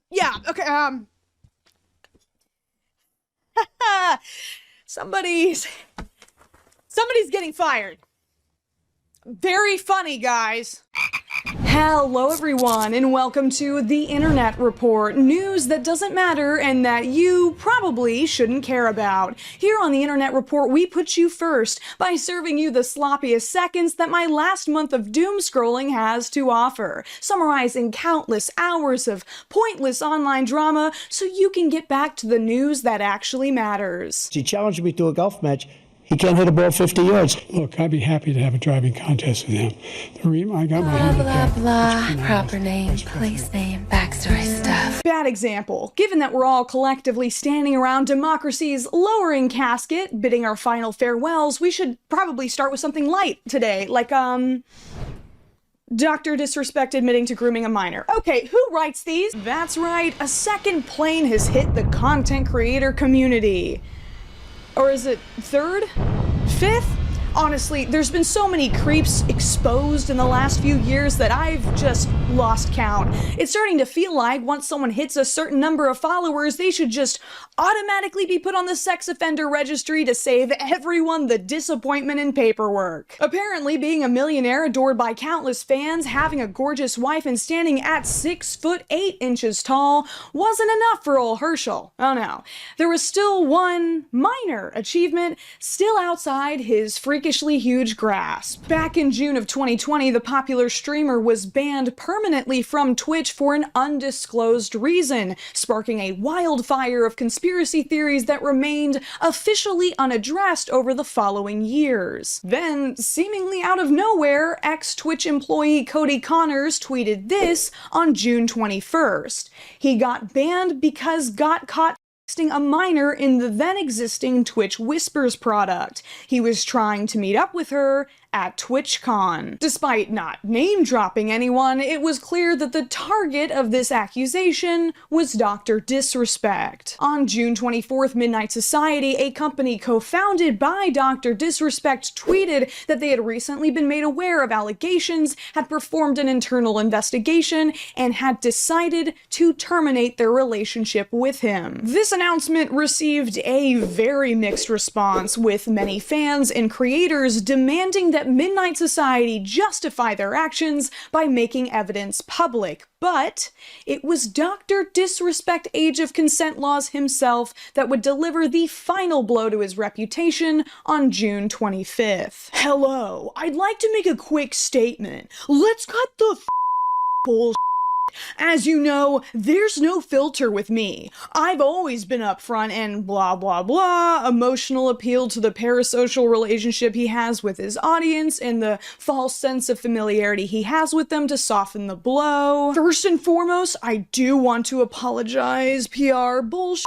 Yeah, okay, somebody's getting fired. Very funny, guys. Hello everyone, and welcome to The Internet Report, news that doesn't matter and that you probably shouldn't care about. Here on The Internet Report, we put you first by serving you the sloppiest seconds that my last month of doom scrolling has to offer, summarizing countless hours of pointless online drama so you can get back to the news that actually matters. He challenged me to a golf match. He can't hit a ball 50 yards. Look, I'd be happy to have a driving contest with him. I got my handicap. Blah, proper name, place name, backstory stuff. Bad example. Given that we're all collectively standing around democracy's lowering casket, bidding our final farewells, we should probably start with something light today, like, Dr. Disrespect admitting to grooming a minor. Okay, who writes these? That's right, a second plane has hit the content creator community. Or is it third? Fifth? Honestly, there's been so many creeps exposed in the last few years that I've just lost count. It's starting to feel like once someone hits a certain number of followers, they should just automatically be put on the sex offender registry to save everyone the disappointment and paperwork. Apparently, being a millionaire adored by countless fans, having a gorgeous wife, and standing at 6'8" tall wasn't enough for old Herschel. Oh no. There was still one minor achievement still outside his freakishly huge grasp. Back in June of 2020, the popular streamer was banned permanently from Twitch for an undisclosed reason, sparking a wildfire of conspiracy theories that remained officially unaddressed over the following years. Then, seemingly out of nowhere, ex-Twitch employee Cody Connors tweeted this on June 21st. He got banned because got caught texting a minor in the then-existing Twitch Whispers product. He was trying to meet up with her at TwitchCon. Despite not name-dropping anyone, it was clear that the target of this accusation was Dr. Disrespect. On June 24th, Midnight Society, a company co-founded by Dr. Disrespect, tweeted that they had recently been made aware of allegations, had performed an internal investigation, and had decided to terminate their relationship with him. This announcement received a very mixed response, with many fans and creators demanding that Midnight Society justify their actions by making evidence public. But it was Dr. Disrespect Age of Consent Laws himself that would deliver the final blow to his reputation on June 25th. Hello, I'd like to make a quick statement. Let's cut the bullshit. As you know, there's no filter with me. I've always been upfront and blah blah blah, emotional appeal to the parasocial relationship he has with his audience and the false sense of familiarity he has with them to soften the blow. First and foremost, I do want to apologize, PR bullshit,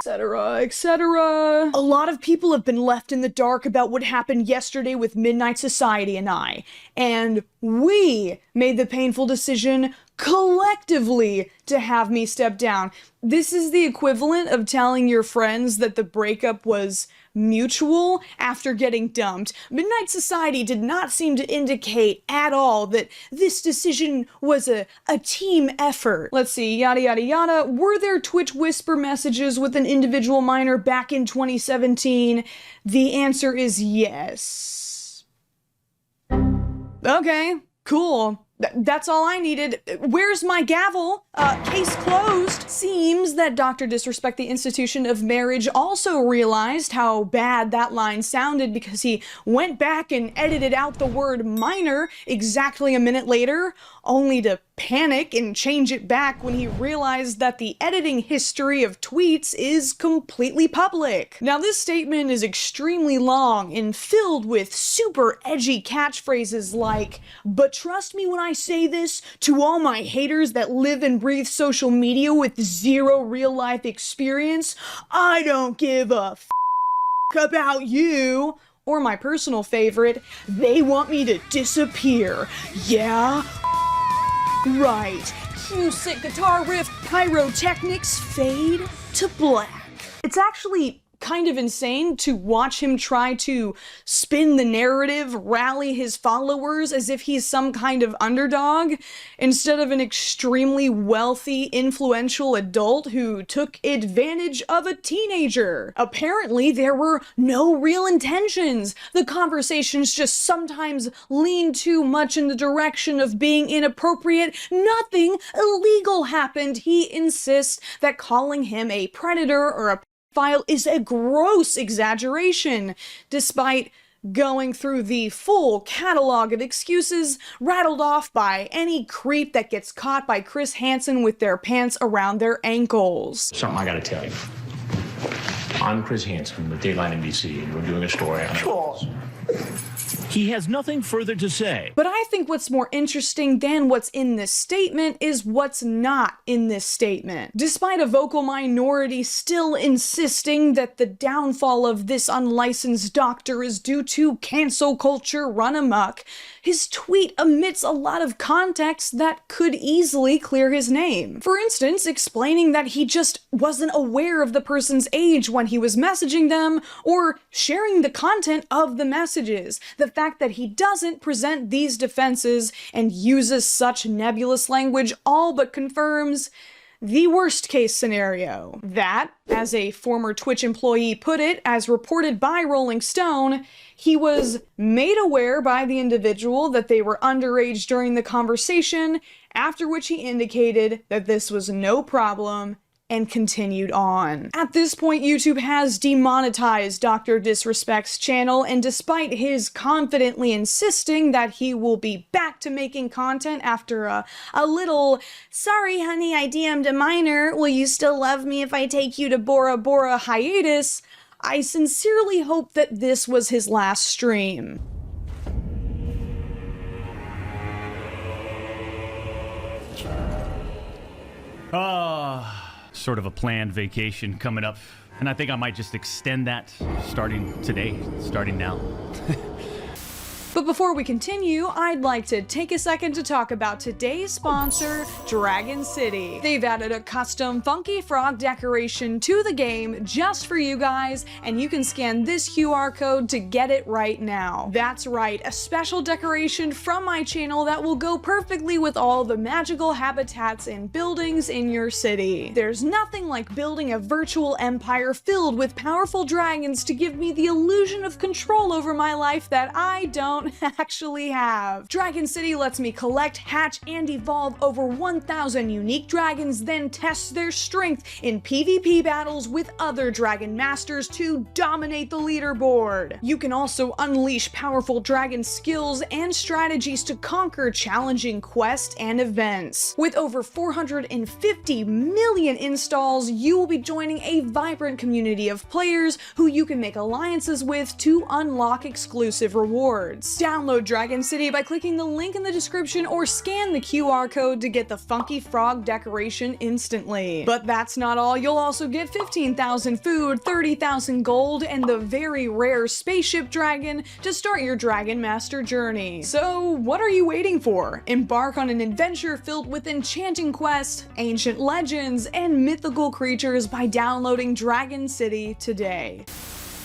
etc., etc. A lot of people have been left in the dark about what happened yesterday with Midnight Society and we made the painful decision collectively to have me step down. This is the equivalent of telling your friends that the breakup was mutual after getting dumped. Midnight Society did not seem to indicate at all that this decision was a team effort. Let's see, yada yada yada. Were there Twitch Whisper messages with an individual minor back in 2017? The answer is yes. Okay, cool. That's all I needed. Where's my gavel? Case closed. Seems that Dr. Disrespect, the institution of marriage, also realized how bad that line sounded because he went back and edited out the word minor exactly a minute later, only to panic and change it back when he realized that the editing history of tweets is completely public. Now, this statement is extremely long and filled with super edgy catchphrases like, "But trust me when I say this, to all my haters that live and breathe social media with zero real-life experience, I don't give a f*** about you." Or my personal favorite, "They want me to disappear. Yeah? Right. Cue sick guitar riff, pyrotechnics fade to black." It's actually kind of insane to watch him try to spin the narrative, rally his followers as if he's some kind of underdog, instead of an extremely wealthy, influential adult who took advantage of a teenager. Apparently, there were no real intentions. The conversations just sometimes lean too much in the direction of being inappropriate. Nothing illegal happened. He insists that calling him a predator or a pedophile is a gross exaggeration, despite going through the full catalog of excuses rattled off by any creep that gets caught by Chris Hansen with their pants around their ankles. Something I gotta tell you. I'm Chris Hansen with Dateline NBC, and we're doing a story on it. He has nothing further to say. But I think what's more interesting than what's in this statement is what's not in this statement. Despite a vocal minority still insisting that the downfall of this unlicensed doctor is due to cancel culture run amok, his tweet omits a lot of context that could easily clear his name. For instance, explaining that he just wasn't aware of the person's age when he was messaging them, or sharing the content of the messages. The fact that he doesn't present these defenses and uses such nebulous language all but confirms the worst case scenario. That, as a former Twitch employee put it, as reported by Rolling Stone, he was made aware by the individual that they were underage during the conversation, after which he indicated that this was no problem and continued on. At this point, YouTube has demonetized Dr. Disrespect's channel, and despite his confidently insisting that he will be back to making content after a little, "Sorry honey, I DM'd a minor, will you still love me if I take you to Bora Bora" hiatus, I sincerely hope that this was his last stream. Sort of a planned vacation coming up, and I think I might just extend that starting now. But before we continue, I'd like to take a second to talk about today's sponsor, Dragon City. They've added a custom Funky Frog decoration to the game just for you guys, and you can scan this QR code to get it right now. That's right, a special decoration from my channel that will go perfectly with all the magical habitats and buildings in your city. There's nothing like building a virtual empire filled with powerful dragons to give me the illusion of control over my life that I don't actually have. Dragon City lets me collect, hatch, and evolve over 1,000 unique dragons, then test their strength in PvP battles with other dragon masters to dominate the leaderboard. You can also unleash powerful dragon skills and strategies to conquer challenging quests and events. With over 450 million installs, you will be joining a vibrant community of players who you can make alliances with to unlock exclusive rewards. Download Dragon City by clicking the link in the description or scan the QR code to get the Funky Frog decoration instantly. But that's not all, you'll also get 15,000 food, 30,000 gold, and the very rare spaceship dragon to start your Dragon Master journey. So what are you waiting for? Embark on an adventure filled with enchanting quests, ancient legends, and mythical creatures by downloading Dragon City today.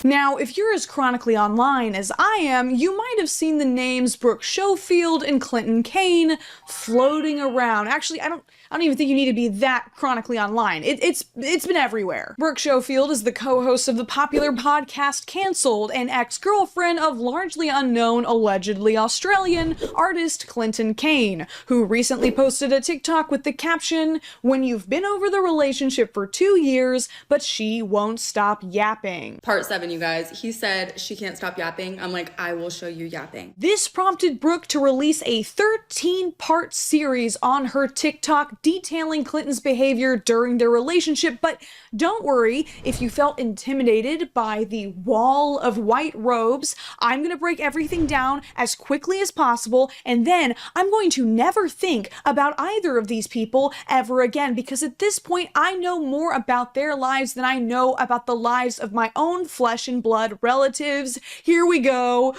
Now, if you're as chronically online as I am, you might have seen the names Brooke Schofield and Clinton Kane floating around. Actually, I don't even think you need to be that chronically online. It's been everywhere. Brooke Schofield is the co-host of the popular podcast Cancelled and ex-girlfriend of largely unknown, allegedly Australian artist Clinton Kane, who recently posted a TikTok with the caption, "When you've been over the relationship for 2 years, but she won't stop yapping." Part 7, you guys. He said she can't stop yapping. I'm like, I will show you yapping. This prompted Brooke to release a 13-part series on her TikTok detailing Clinton's behavior during their relationship, but don't worry, if you felt intimidated by the wall of white robes, I'm gonna break everything down as quickly as possible, and then I'm going to never think about either of these people ever again, because at this point, I know more about their lives than I know about the lives of my own flesh and blood relatives. Here we go.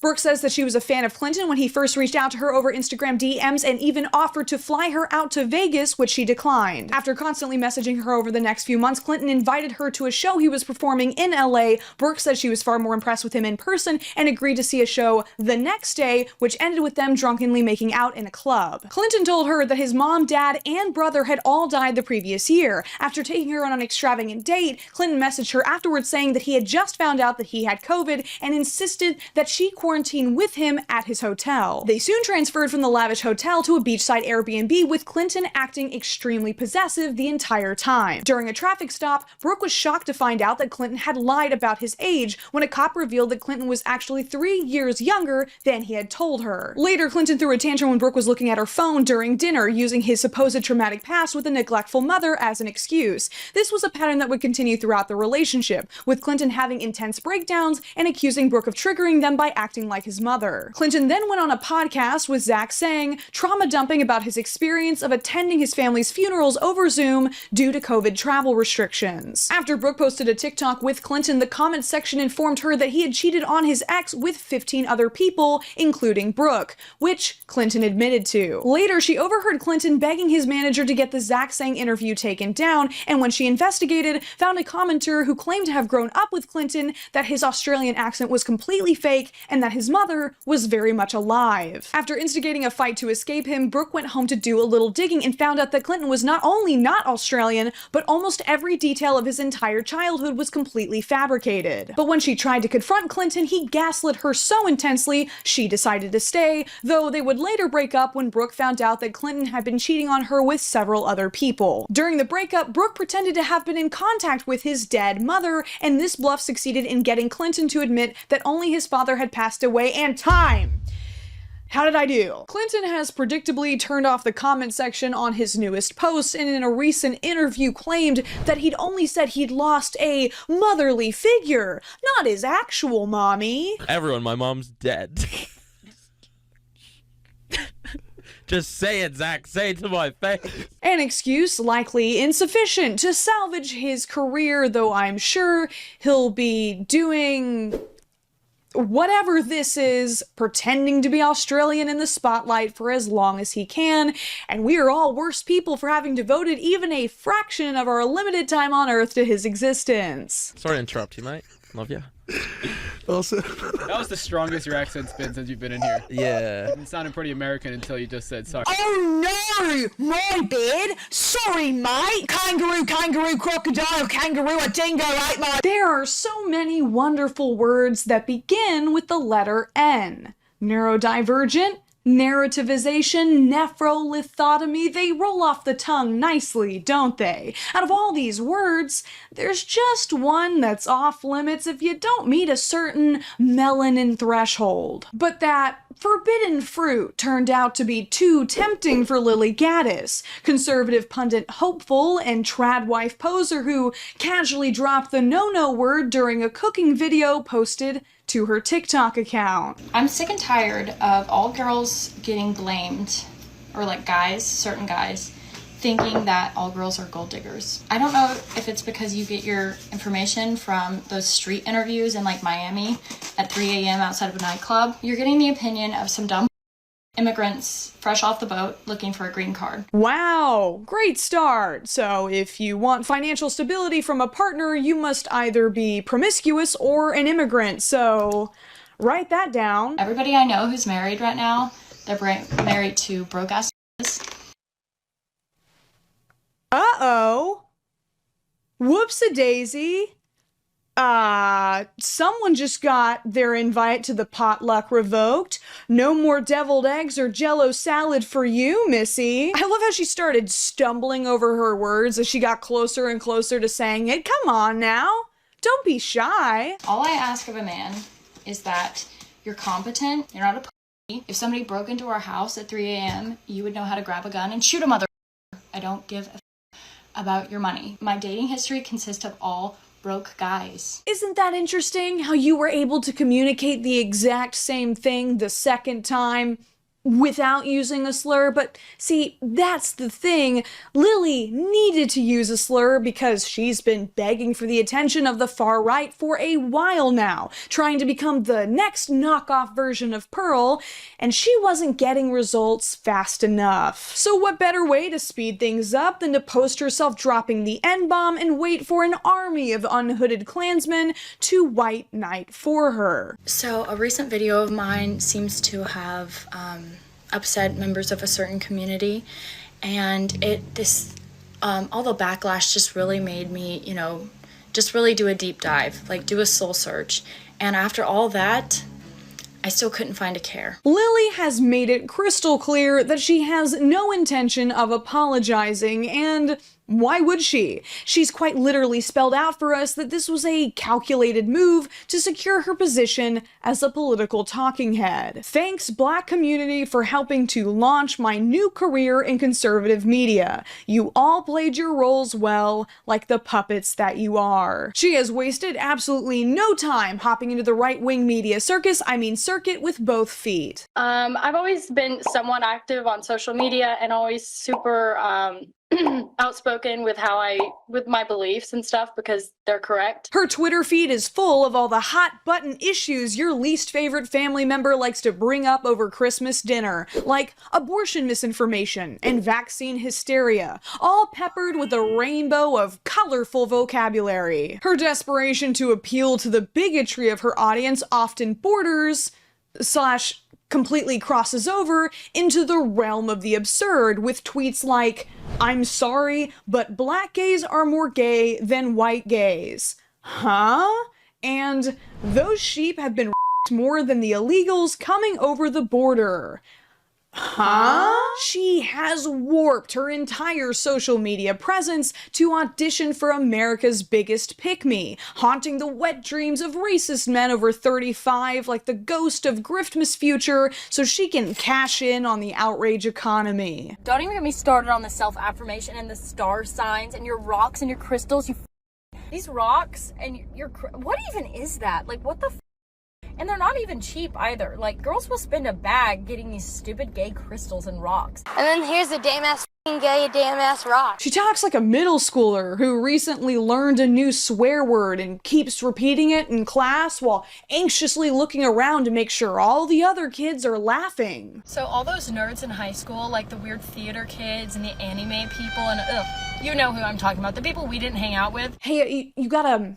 Brooke says that she was a fan of Clinton when he first reached out to her over Instagram DMs and even offered to fly her out to Vegas, which she declined. After constantly messaging her over the next few months, Clinton invited her to a show he was performing in LA. Brooke said she was far more impressed with him in person and agreed to see a show the next day, which ended with them drunkenly making out in a club. Clinton told her that his mom, dad, and brother had all died the previous year. After taking her on an extravagant date, Clinton messaged her afterwards saying that he had just found out that he had COVID and insisted that she quarantine with him at his hotel. They soon transferred from the lavish hotel to a beachside Airbnb, with Clinton acting extremely possessive the entire time. During a traffic stop, Brooke was shocked to find out that Clinton had lied about his age when a cop revealed that Clinton was actually 3 years younger than he had told her. Later, Clinton threw a tantrum when Brooke was looking at her phone during dinner, using his supposed traumatic past with a neglectful mother as an excuse. This was a pattern that would continue throughout the relationship, with Clinton having intense breakdowns and accusing Brooke of triggering them by acting like his mother. Clinton then went on a podcast with Zach Sang, trauma dumping about his experience of attending his family's funerals over Zoom due to COVID travel restrictions. After Brooke posted a TikTok with Clinton, the comments section informed her that he had cheated on his ex with 15 other people, including Brooke, which Clinton admitted to. Later, she overheard Clinton begging his manager to get the Zach Sang interview taken down, and when she investigated, found a commenter who claimed to have grown up with Clinton, that his Australian accent was completely fake, and that his mother was very much alive. After instigating a fight to escape him, Brooke went home to do a little digging and found out that Clinton was not only not Australian, but almost every detail of his entire childhood was completely fabricated. But when she tried to confront Clinton, he gaslit her so intensely, she decided to stay, though they would later break up when Brooke found out that Clinton had been cheating on her with several other people. During the breakup, Brooke pretended to have been in contact with his dead mother, and this bluff succeeded in getting Clinton to admit that only his father had passed away, and time! How did I do? Clinton has predictably turned off the comment section on his newest post, and in a recent interview claimed that he'd only said he'd lost a motherly figure, not his actual mommy. Everyone, my mom's dead. Just say it, Zach. Say it to my face. An excuse likely insufficient to salvage his career, though I'm sure he'll be doing whatever this is, pretending to be Australian in the spotlight for as long as he can, and we are all worse people for having devoted even a fraction of our limited time on Earth to his existence. Sorry to interrupt you, mate. Love you. Also, that was the strongest your accent's been since you've been in here. Yeah. It sounded pretty American until you just said sorry. Oh no! My bad! Sorry, mate! Kangaroo, kangaroo, crocodile, kangaroo, a dingo ate my— There are so many wonderful words that begin with the letter N. Neurodivergent, narrativization, nephrolithotomy, they roll off the tongue nicely, don't they? Out of all these words, there's just one that's off limits if you don't meet a certain melanin threshold. But that forbidden fruit turned out to be too tempting for Lily Gaddis, conservative pundit hopeful and trad wife poser who casually dropped the no-no word during a cooking video posted to her TikTok account. I'm sick and tired of all girls getting blamed, or like guys, certain guys, thinking that all girls are gold diggers. I don't know if it's because you get your information from those street interviews in like Miami at 3 a.m. outside of a nightclub. You're getting the opinion of some dumb immigrants fresh off the boat looking for a green card. Wow, great start. So if you want financial stability from a partner, you must either be promiscuous or an immigrant. So write that down. Everybody I know who's married right now, they're married to broke ass. Uh-oh. Whoops-a-daisy. Someone just got their invite to the potluck revoked. No more deviled eggs or Jell-O salad for you, Missy. I love how she started stumbling over her words as she got closer and closer to saying it. Come on now. Don't be shy. All I ask of a man is that you're competent, you're not a pussy. If somebody broke into our house at 3 a.m., you would know how to grab a gun and shoot a mother. I don't give a about your money. My dating history consists of all broke guys. Isn't that interesting how you were able to communicate the exact same thing the second time? without using a slur, but see, that's the thing. Lily needed to use a slur because she's been begging for the attention of the far right for a while now, trying to become the next knockoff version of Pearl, and she wasn't getting results fast enough. So what better way to speed things up than to post herself dropping the N-bomb and wait for an army of unhooded Klansmen to white knight for her? So a recent video of mine seems to have upset members of a certain community, and all the backlash just really made me, just really do a deep dive, like do a soul search. And after all that, I still couldn't find a care. Lily has made it crystal clear that she has no intention of apologizing, and why would she? She's quite literally spelled out for us that this was a calculated move to secure her position as a political talking head. Thanks, Black community, for helping to launch my new career in conservative media. You all played your roles well, like the puppets that you are. She has wasted absolutely no time hopping into the right-wing media circus, circuit, with both feet. I've always been somewhat active on social media and always super outspoken with my beliefs and stuff because they're correct. Her Twitter feed is full of all the hot button issues your least favorite family member likes to bring up over Christmas dinner, like abortion misinformation and vaccine hysteria, all peppered with a rainbow of colorful vocabulary. Her desperation to appeal to the bigotry of her audience often borders / completely crosses over into the realm of the absurd, with tweets like, "I'm sorry, but Black gays are more gay than white gays." Huh? And those sheep have been more than the illegals coming over the border. Huh? She has warped her entire social media presence to audition for America's Biggest Pick-Me, haunting the wet dreams of racist men over 35 like the ghost of Griftmas Future so she can cash in on the outrage economy. Don't even get me started on the self-affirmation and the star signs and your rocks and your crystals. These rocks and your what even is that? Like, what the And they're not even cheap either. Like, girls will spend a bag getting these stupid gay crystals and rocks. And then here's a damn ass gay damn ass rock. She talks like a middle schooler who recently learned a new swear word and keeps repeating it in class while anxiously looking around to make sure all the other kids are laughing. So all those nerds in high school, like the weird theater kids and the anime people and you know who I'm talking about, the people we didn't hang out with. Hey, you got a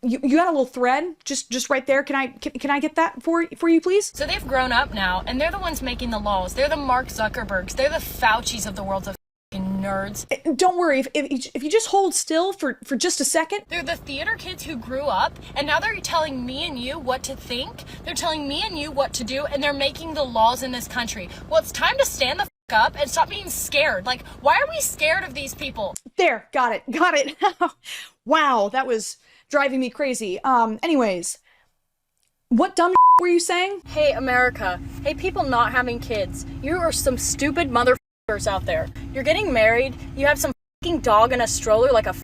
little thread just right there. Can I get that for you, please? So they've grown up now, and they're the ones making the laws. They're the Mark Zuckerbergs. They're the Faucis of the world of nerds. Don't worry, if you just hold still for just a second. They're the theater kids who grew up, and now they're telling me and you what to think. They're telling me and you what to do, and they're making the laws in this country. Well, it's time to stand the up and stop being scared. Like, why are we scared of these people? There, got it. Wow, that was driving me crazy. Anyways, what dumb were you saying? Hey, America. Hey, people not having kids. You are some stupid motherfuckers out there. You're getting married. You have some fucking dog in a stroller like a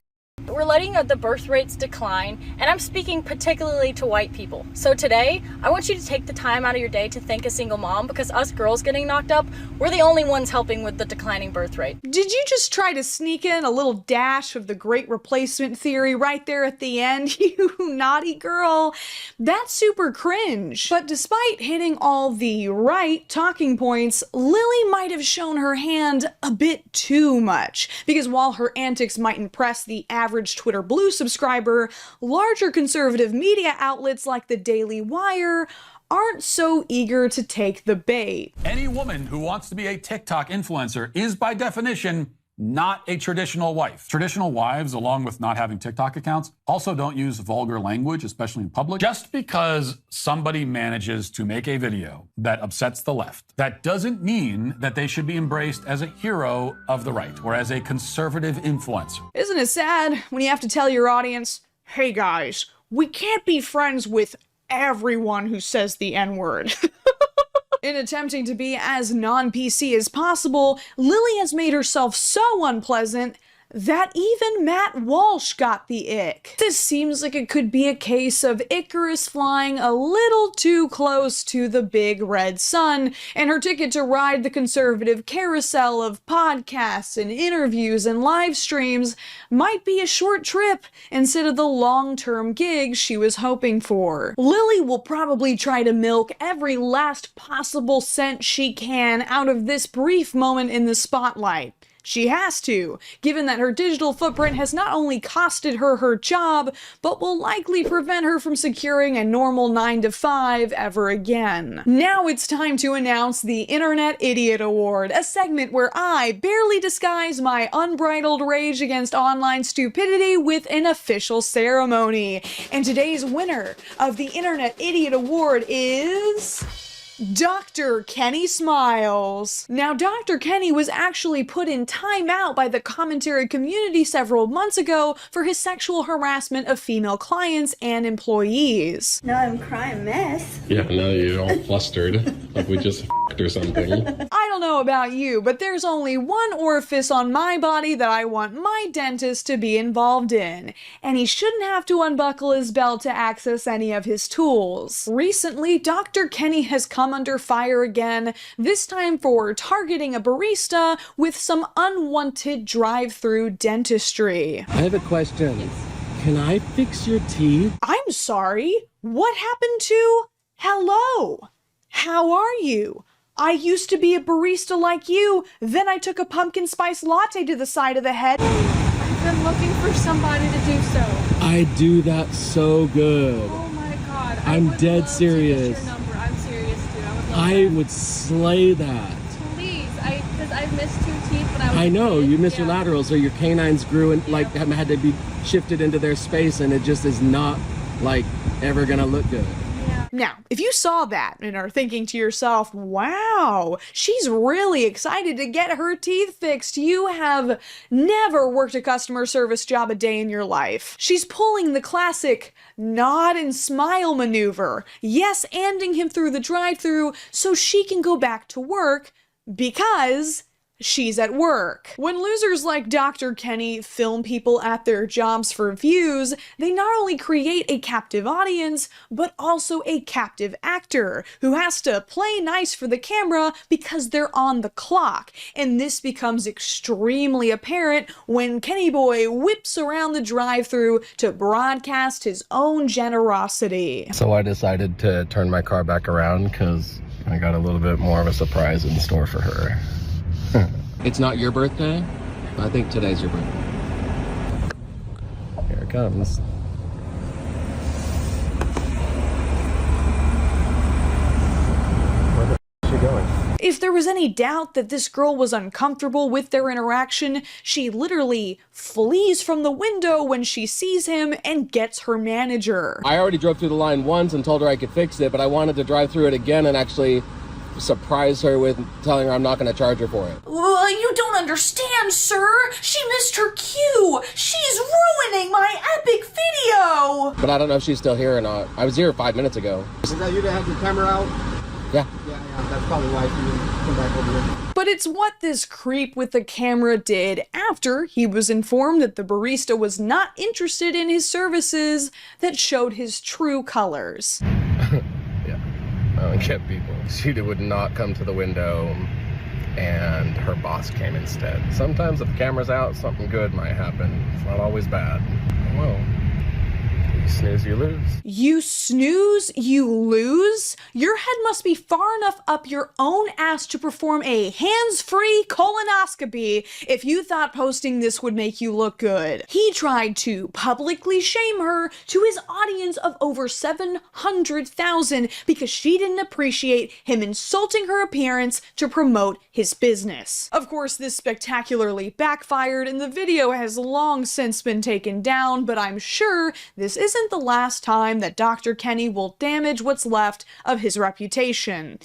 We're letting the birth rates decline, and I'm speaking particularly to white people. So today, I want you to take the time out of your day to thank a single mom, because us girls getting knocked up, we're the only ones helping with the declining birth rate. Did you just try to sneak in a little dash of the great replacement theory right there at the end? You naughty girl. That's super cringe. But despite hitting all the right talking points, Lily might have shown her hand a bit too much, because while her antics might impress the average Twitter Blue subscriber, larger conservative media outlets like the Daily Wire aren't so eager to take the bait. Any woman who wants to be a TikTok influencer is by definition not a traditional wife. Traditional wives, along with not having TikTok accounts, also don't use vulgar language, especially in public. Just because somebody manages to make a video that upsets the left, that doesn't mean that they should be embraced as a hero of the right or as a conservative influencer. Isn't it sad when you have to tell your audience, hey guys, we can't be friends with everyone who says the N-word? In attempting to be as non-PC as possible, Lily has made herself so unpleasant that even Matt Walsh got the ick. This seems like it could be a case of Icarus flying a little too close to the big red sun, and her ticket to ride the conservative carousel of podcasts and interviews and live streams might be a short trip instead of the long-term gig she was hoping for. Lily will probably try to milk every last possible cent she can out of this brief moment in the spotlight. She has to, given that her digital footprint has not only costed her her job, but will likely prevent her from securing a normal 9-to-5 ever again. Now it's time to announce the Internet Idiot Award, a segment where I barely disguise my unbridled rage against online stupidity with an official ceremony. And today's winner of the Internet Idiot Award is... Dr. Kenny Smiles. Now, Dr. Kenny was actually put in timeout by the commentary community several months ago for his sexual harassment of female clients and employees. Now I'm crying mess. Yeah, now you're all flustered, like we just f***ed or something. I don't know about you, but there's only one orifice on my body that I want my dentist to be involved in, and he shouldn't have to unbuckle his belt to access any of his tools. Recently, Dr. Kenny has come under fire again, this time for targeting a barista with some unwanted drive-through dentistry. I have a question. Can I fix your teeth? I'm sorry, what happened to... Hello? How are you? I used to be a barista like you, then I took a pumpkin spice latte to the side of the head. I've been looking for somebody to do so. I do that so good. Oh my god. I'm dead serious. I'm serious, dude. I would slay that. Please, because I've missed 2 teeth, but I know, you missed your laterals, so your canines grew and like had to be shifted into their space, and it just is not like ever gonna look good. Now, if you saw that and are thinking to yourself, wow, she's really excited to get her teeth fixed, you have never worked a customer service job a day in your life. She's pulling the classic nod and smile maneuver, yes-anding him through the drive-thru so she can go back to work because she's at work. When losers like Dr. Kenny film people at their jobs for views, they not only create a captive audience, but also a captive actor who has to play nice for the camera because they're on the clock. And this becomes extremely apparent when Kenny Boy whips around the drive-thru to broadcast his own generosity. So I decided to turn my car back around because I got a little bit more of a surprise in store for her. It's not your birthday? I think today's your birthday. Here it comes. Where the f*** is she going? If there was any doubt that this girl was uncomfortable with their interaction, she literally flees from the window when she sees him and gets her manager. I already drove through the line once and told her I could fix it, but I wanted to drive through it again and actually surprise her with telling her I'm not going to charge her for it. You don't understand, sir. She missed her cue. She's ruining my epic video. But I don't know if she's still here or not. I was here 5 minutes ago. Is that you that have your camera out? Yeah. Yeah, that's probably why she didn't come back over here. But it's what this creep with the camera did after he was informed that the barista was not interested in his services that showed his true colors. I don't get people. She would not come to the window, and her boss came instead. Sometimes if the camera's out, something good might happen. It's not always bad. Well, you snooze, you lose. You snooze, you lose? Your head must be far enough up your own ass to perform a hands-free colonoscopy if you thought posting this would make you look good. He tried to publicly shame her to his audience of over 700,000 because she didn't appreciate him insulting her appearance to promote his business. Of course, this spectacularly backfired and the video has long since been taken down, but I'm sure this isn't the last time that Dr. Kenny will damage what's left of his reputation.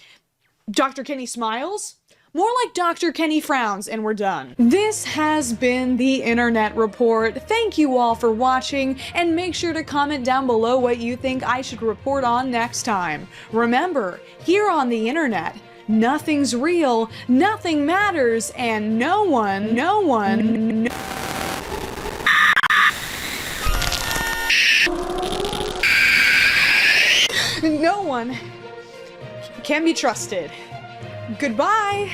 Dr. Kenny smiles? More like Dr. Kenny frowns, and we're done. This has been the Internet Report. Thank you all for watching, and make sure to comment down below what you think I should report on next time. Remember, here on the internet, nothing's real, nothing matters, and no one No one can be trusted. Goodbye.